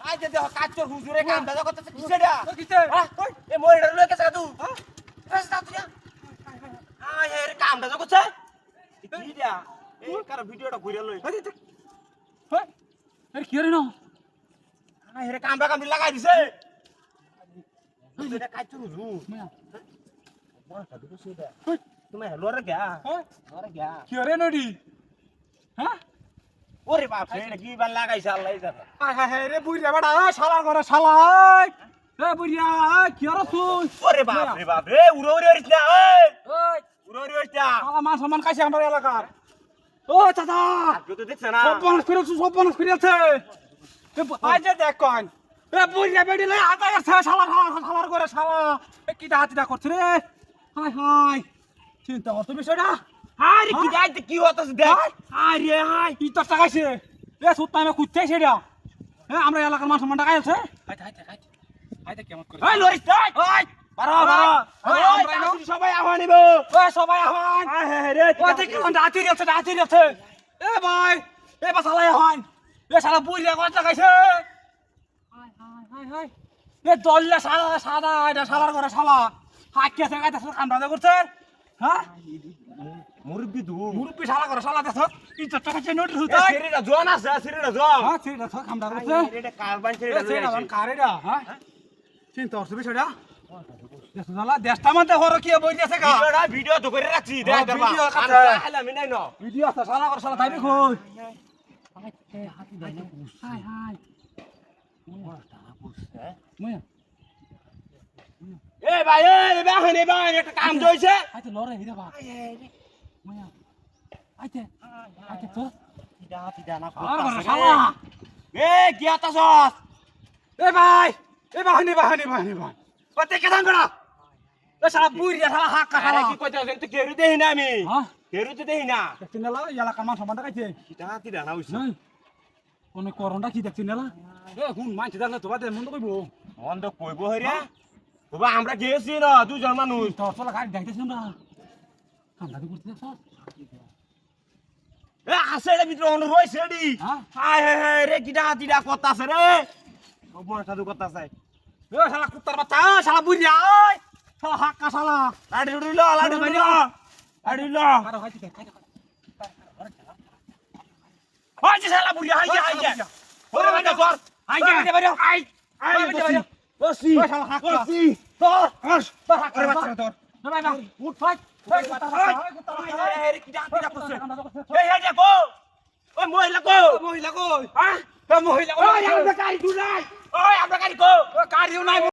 I they দেখ কাচর হুজুরে কামটা যা করতেছে কিসেডা কিসে হ্যাঁ এ মইডা লয়ে গেছে তুই হ্যাঁ রাস্তা তুই আই এর কামটা যা করছে কিডা এই কার ভিডিওটা ঘুরে লই হ্যাঁ আরে কি রে না আই এর কামটা কামড়ি লাগাই দিছে তুই এটা কাচর হুজুর বড় সাধু কিসেডা তুমি লরে গয়া হ্যাঁ লরে গয়া কি রে নডি হ্যাঁ ওরে বাপ রে এটা কি বান লাগাইছে আল্লাহ জানে হায় হায় রে বুইরা বাড়া শালা করে শালা এ বুইরা কি রে তুই ওরে বাপ রে উড়ে উড়ে হইছ না ওই ওই উড়ে উড়ে হইছ না শালা মান সম্মান কাইছে আমার এলাকার ও চাচা তুই তো দেখছ না সব বনস ফিরেছে আই যে দেখ কোন এ বুইরা বেডি লই হাতা গেছে শালা শালা করে শালা এ কি হাতিটা করছ রে হায় হায় চিন্তা করছ বিষয়টা আরে কি যাইতে কি হতাছে দেখ আরে হাই ই তো টাকাইছে এ সুত আমি খুঁজতে সেটা হ্যাঁ আমরা এলাকার মান সম্মান টাকা আছে হাইতে কেমন করে এই লরিস তাই ওই বারো সবাই আহ্বান নিব ওই সবাই আহ্বান রে ওই দেখি ডাতি আছে এ ভাই এ বাসালাই আহ্বান এ শালা বুইরা কত টাকাইছে হাই এ দল্লা শালা সাদা এটা শালার করে শালা হাত কে গাইতে কামড়া করছে হ্যাঁ মুরব্বি দু মুরব্বি শালা করে শালা দেখ ই তো টাকা চেয়ে নোটিস হইছে সেরেটা জন আছে সেরেটা জন হ্যাঁ সেটা তো কামড়া করছে এটা কারবান এ সেরেটা সেটা বান কারেডা হ্যাঁ চিন্তা করছ বিষয়টা দেশলা দেশটা মধ্যে হর কি বইছে গা ভিডিও তো করে রাখছি দেখ দরবা ভিডিও আছে। আমি নাই না ভিডিও আছে শালা করে শালা তাইবে কই হাই হাই মুয়া এ ভাই এ ভাই একটা কাম হইছে আইতে লরে হিরা বা মুয়া আইতে তো তিদা না আর করে শালা এ কি আতাছস এ ভাই বাহানি কত কে দাম করা এ শালা বুইরা শালা হাক্কা আরে শালা কি কইতাছ তুই কেরু দেই না আমি হ্যাঁ কেরু তো দেই না তিনলা ইয়ালা কামান সমান টাকাইছে তিদা না হইছে নাই কোন করোনা কি দেখছিস না এ হুন মানছি দেখলে তো বাদে মন তো কইবো অন্ধ কইব হইরা বাবা আমরা গেছি না দুজন মানুষ তোর চলা গাড়ি দেখতেছ না আমরা তো করতে দেখছ এ আছে রে ভিতর অন রইছে রেডি হ্যাঁ হায় রে তিদা করতাছে রে বড় সাধু করতাছে এ শালা কুত্তার বাচ্চা শালা বুইরা ওই শালা হাক্কা শালা লাডি ল আরে হাইতে খাই হাই যে শালা বুড়ি হাই যে ওরে বাবা কর হাই যে বসি ওই শালা হাক্কা বসি তোর হাস তোর হাক্কা আরে বাচ্চা বাচ্চা তোর না ভাই না উঠ ফাইট ওই কুত্তার বাচ্চা রে তিদা করছে এই হে দেখো ওই মহিলা কো মহিলা কই হ্যাঁ মহিলা ওই আমরা গাড়ি দুলাই ওই